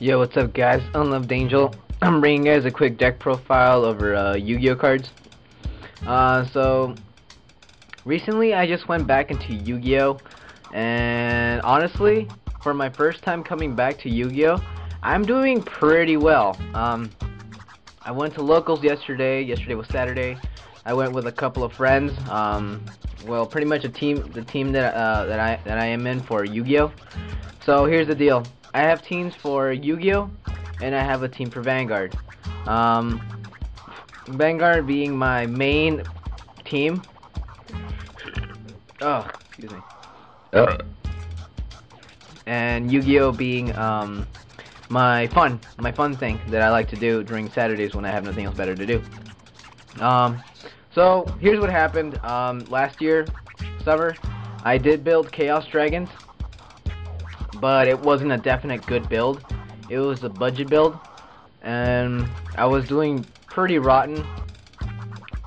Yo, what's up guys? Unloved Angel. I'm bringing you guys a quick deck profile over Yu-Gi-Oh cards. So recently I just went back into Yu-Gi-Oh, and honestly, for my first time coming back to Yu-Gi-Oh, I'm doing pretty well. I went to locals yesterday. Yesterday was Saturday. I went with a couple of friends. Well, pretty much the team that I am in for Yu-Gi-Oh. So here's the deal. I have teams for Yu-Gi-Oh, and I have a team for Vanguard. Vanguard being my main team. Oh, excuse me. And Yu-Gi-Oh being my fun thing that I like to do during Saturdays when I have nothing else better to do. So here's what happened. Last year, summer, I did build Chaos Dragons, but it wasn't a definite good build. It was a budget build, and I was doing pretty rotten.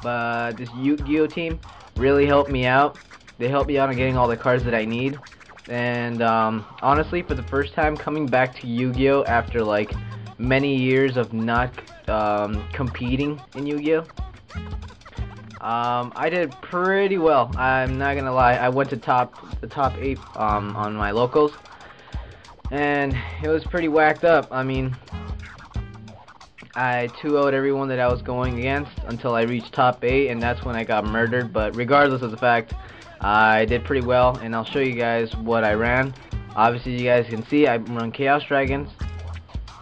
But this Yu-Gi-Oh team really helped me out. They helped me out on getting all the cards that I need. And honestly, for the first time coming back to Yu-Gi-Oh after like many years of not competing in Yu-Gi-Oh, I did pretty well. I'm not gonna lie. I went to the top 8 on my locals, and it was pretty whacked up. I mean, I 2-0'd everyone that I was going against until I reached top 8, and that's when I got murdered. But regardless of the fact, I did pretty well, and I'll show you guys what I ran. Obviously, you guys can see I run Chaos Dragons.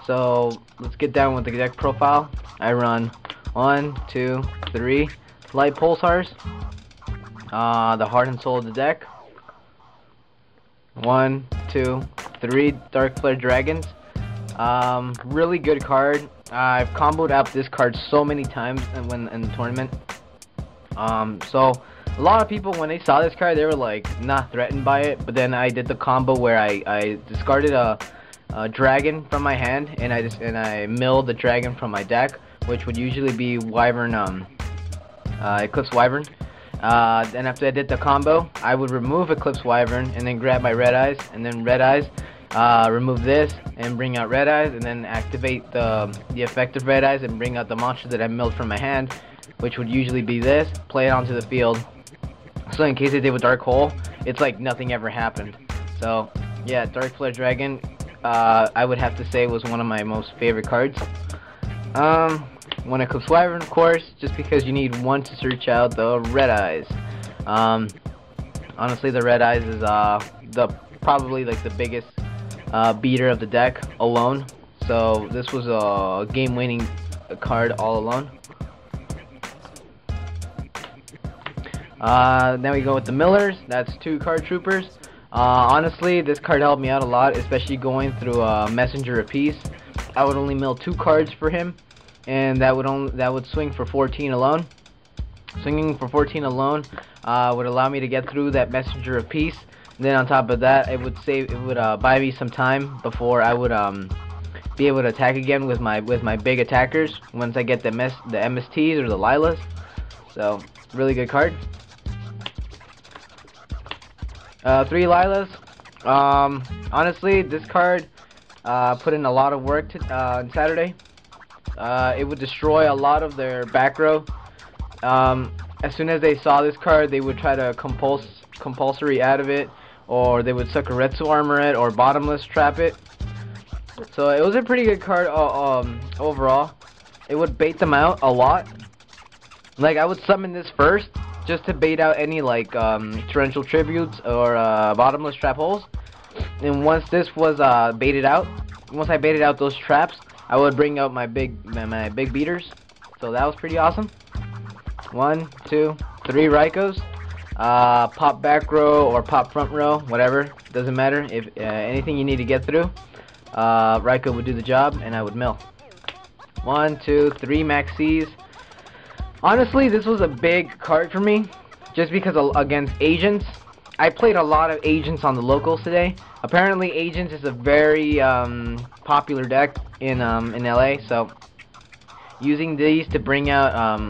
So let's get down with the deck profile. I run 1, 2, 3 Light Pulsars, the heart and soul of the deck. 1, 2, 3 Dark Flare Dragons. Really good card. I've comboed out this card so many times in the tournament. So a lot of people, when they saw this card, they were like not threatened by it. But then I did the combo where I discarded a dragon from my hand, and I milled the dragon from my deck, which would usually be Wyvern, Eclipse Wyvern. Then after I did the combo, I would remove Eclipse Wyvern and then grab my Red Eyes, and then Red Eyes, remove this and bring out Red Eyes, and then activate the effective Red Eyes and bring out the monster that I milled from my hand, which would usually be this. Play it onto the field. So in case I did with Dark Hole, it's like nothing ever happened. So yeah, Dark Flare Dragon, I would have to say was one of my most favorite cards. One Eclipse Wyvern, of course, just because you need one to search out the Red Eyes. Honestly, the Red Eyes is probably like the biggest beater of the deck alone. So this was a game-winning card all alone. Then we go with the Millers. That's 2 card troopers. Honestly, this card helped me out a lot, especially going through Messenger apiece. I would only mill 2 cards for him, and that would swing for 14 alone. Swinging for 14 alone would allow me to get through that Messenger apiece. And then on top of that, it would buy me some time before I would be able to attack again with my big attackers once I get the MSTs or the Lilas. So really good card. 3 Lilas. Honestly, this card put in a lot of work on Saturday. It would destroy a lot of their back row. As soon as they saw this card, they would try to compulsory out of it, or they would Suckeretsu armor it, or bottomless trap it. So it was a pretty good card overall. It would bait them out a lot. Like, I would summon this first, just to bait out any like torrential tributes or bottomless trap holes. And once this was baited out, once I baited out those traps, I would bring out my big beaters. So that was pretty awesome. 1, 2, 3 Raikos. Pop back row or pop front row, whatever, doesn't matter. If anything you need to get through, Raiko would do the job, and I would mill. 1, 2, 3 Maxis. Honestly, this was a big card for me, just because against agents. I played a lot of agents on the locals today. Apparently, agents is a very popular deck in LA. So using these to bring out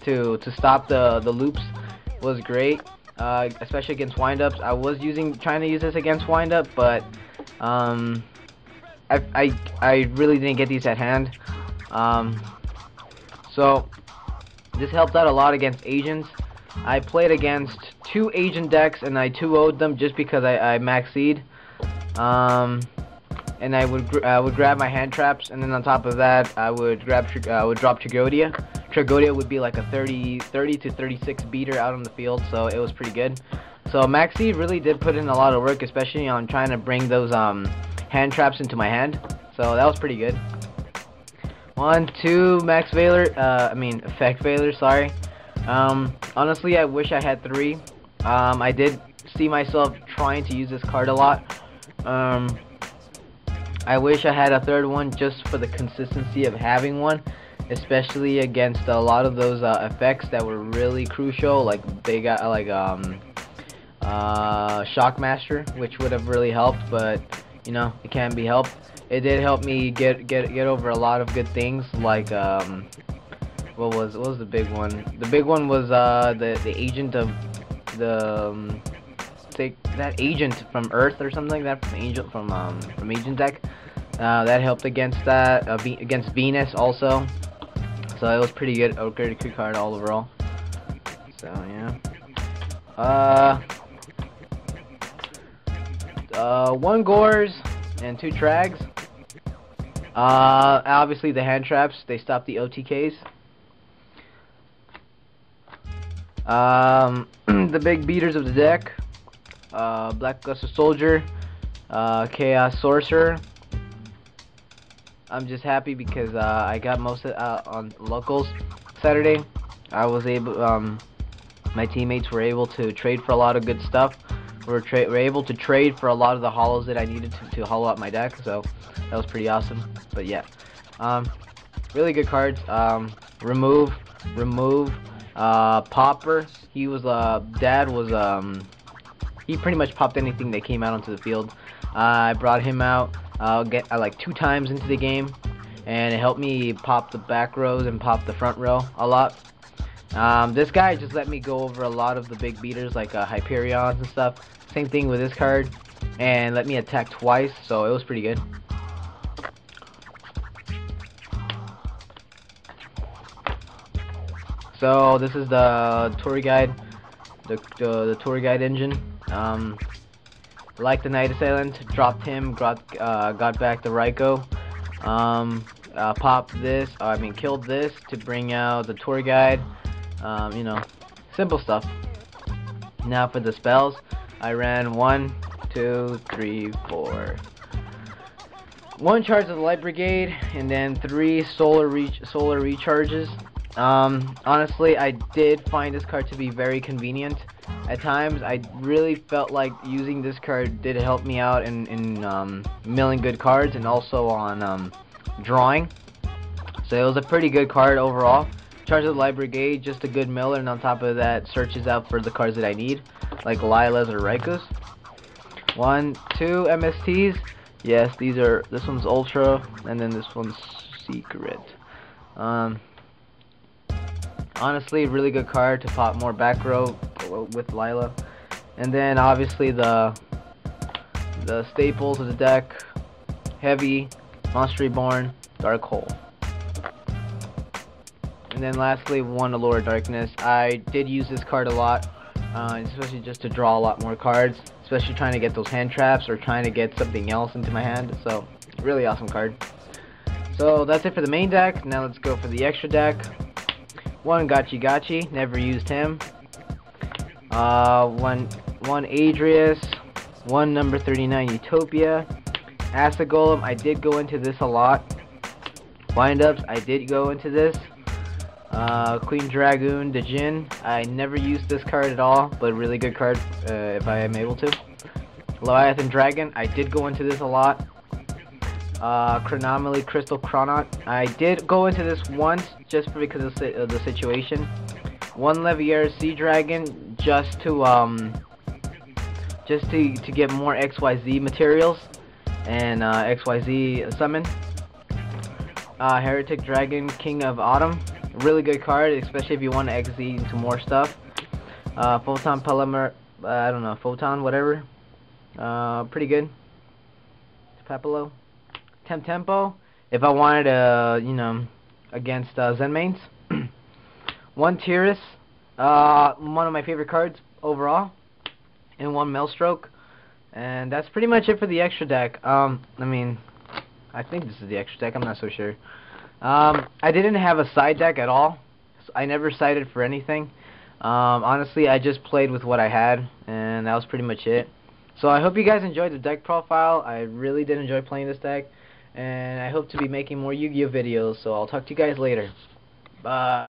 to stop the loops was great. Especially against windups. I was trying to use this against windup, but I really didn't get these at hand. So this helped out a lot against agents. I played against 2 agent decks and I 2-0'd them just because I maxed. And I would grab my hand traps, and then on top of that I would drop Tragodia. Tragodia would be like a 30 to 36 beater out on the field, so it was pretty good. So maxed really did put in a lot of work, especially on trying to bring those hand traps into my hand. So that was pretty good. 1, 2, max Valor, effect Valor, sorry. Honestly, I wish I had 3. I did see myself trying to use this card a lot. I wish I had a 3rd one just for the consistency of having one, especially against a lot of those effects that were really crucial. Like they got Shockmaster, which would have really helped, but you know, it can't be helped. It did help me get over a lot of good things, like what was the big one? The big one was the agent of the that agent from Earth or something like that, from Agent deck. That helped against that, against Venus also. So it was pretty good. A pretty good card all overall. So yeah. 1 Gores and 2 Trags. Obviously the hand traps, they stopped the OTKs. The big beaters of the deck. Black Gusher Soldier, Chaos Sorcerer. I'm just happy because I got most of it on locals Saturday. I was able, my teammates were able to trade for a lot of good stuff. We're able to trade for a lot of the hollows that I needed to hollow out my deck, so that was pretty awesome. But yeah, really good cards. Remove, Popper. He was Dad was he pretty much popped anything that came out onto the field. I brought him out like 2 times into the game, and it helped me pop the back rows and pop the front row a lot. This guy just let me go over a lot of the big beaters like Hyperions and stuff. Same thing with this card, and let me attack twice, so it was pretty good. So this is the tour guide, the tour guide engine. Like the Night Assailant, dropped him, got back the Raikou. Popped this, killed this to bring out the tour guide. You know, simple stuff. Now for the spells, I ran 1, 2, 3, 4. 1 charge of the Light Brigade, and then 3 solar recharges. Honestly, I did find this card to be very convenient. At times, I really felt like using this card did help me out in milling good cards and also on drawing. So it was a pretty good card overall. Charge of the Light Brigade, just a good miller, and on top of that, searches out for the cards that I need, like Lilas or Raikus. 1, 2 MSTs. Yes, this one's Ultra, and then this one's Secret. Honestly, really good card to pop more back row with Lila. And then obviously the staples of the deck: Heavy, Monster Reborn, Dark Hole. And then lastly, 1 Allure of Darkness. I did use this card a lot, especially just to draw a lot more cards, especially trying to get those hand traps or trying to get something else into my hand. So really awesome card. So that's it for the main deck. Now let's go for the extra deck. 1 Gachi, never used him. 1 Adrius, 1 number 39 Utopia. Acid Golem, I did go into this a lot. Windups, I did go into this. Queen Dragoon, Djinn, I never used this card at all, but really good card if I am able to. Leviathan Dragon, I did go into this a lot. Chronomaly Crystal Chronaut, I did go into this once just because of the situation. 1 Leviair Sea Dragon, just to get more XYZ materials and XYZ summon. Heretic Dragon, King of Autumn, really good card, especially if you want to XZ into more stuff. Photon Polymer, I don't know, Photon, whatever. Pretty good. Papillo. Tempo if I wanted against Zen mains. One Tiras, one of my favorite cards overall, and one Maelstroke. And that's pretty much it for the extra deck. I mean, I think this is the extra deck, I'm not so sure. I didn't have a side deck at all. So I never sided for anything. Honestly, I just played with what I had, and that was pretty much it. So I hope you guys enjoyed the deck profile. I really did enjoy playing this deck, and I hope to be making more Yu-Gi-Oh videos, so I'll talk to you guys later. Bye.